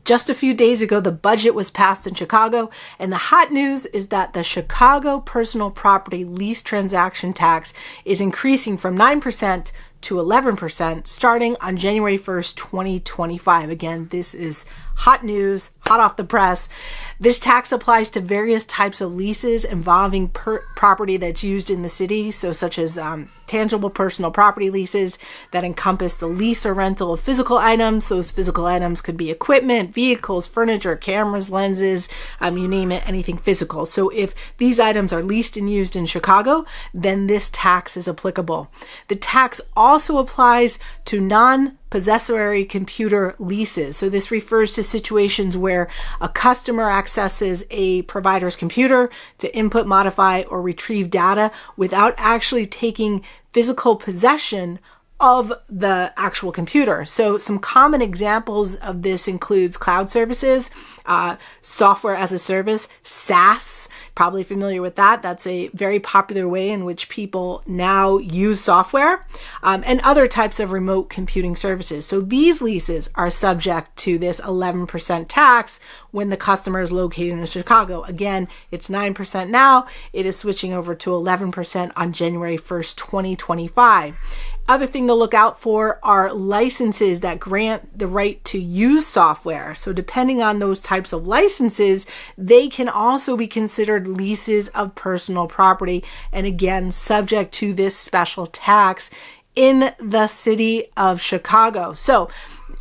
Just a few days ago, the budget was passed in Chicago, and the hot news is that the Chicago personal property lease transaction tax is increasing from 9% to 11% starting on January 1st, 2025. Again, this is hot news, hot off the press. This tax applies to various types of leases involving property that's used in the city, so such as tangible personal property leases that encompass the lease or rental of physical items. Those physical items could be equipment, vehicles, furniture, cameras, lenses, you name it, anything physical. So if these items are leased and used in Chicago, then this tax is applicable. The tax also applies to non-possessory computer leases. So this refers to situations where a customer accesses a provider's computer to input, modify, or retrieve data without actually taking physical possession of the actual computer. So some common examples of this includes cloud services, software as a service, SaaS, probably familiar with that. That's a very popular way in which people now use software, and other types of remote computing services. So these leases are subject to this 11% tax when the customer is located in Chicago. Again, it's 9% now. It is switching over to 11% on January 1st, 2025. Other thing to look out for are licenses that grant the right to use software. So depending on those types of licenses, they can also be considered leases of personal property, and again, subject to this special tax in the city of Chicago. So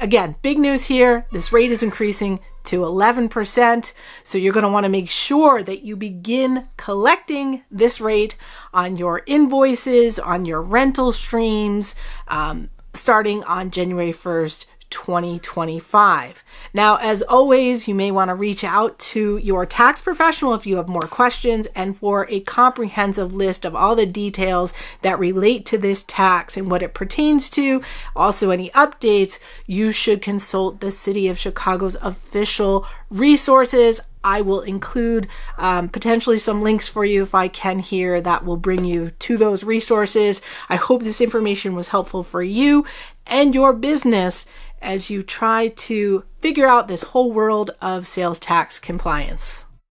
again, big news here. This rate is increasing to 11%. So you're going to want to make sure that you begin collecting this rate on your invoices, on your rental streams, starting on January 1st, 2025. Now, as always, you may want to reach out to your tax professional if you have more questions, and for a comprehensive list of all the details that relate to this tax and what it pertains to, also any updates, you should consult the City of Chicago's official resources. I will include potentially some links for you if I can here that will bring you to those resources. I hope this information was helpful for you and your business as you try to figure out this whole world of sales tax compliance.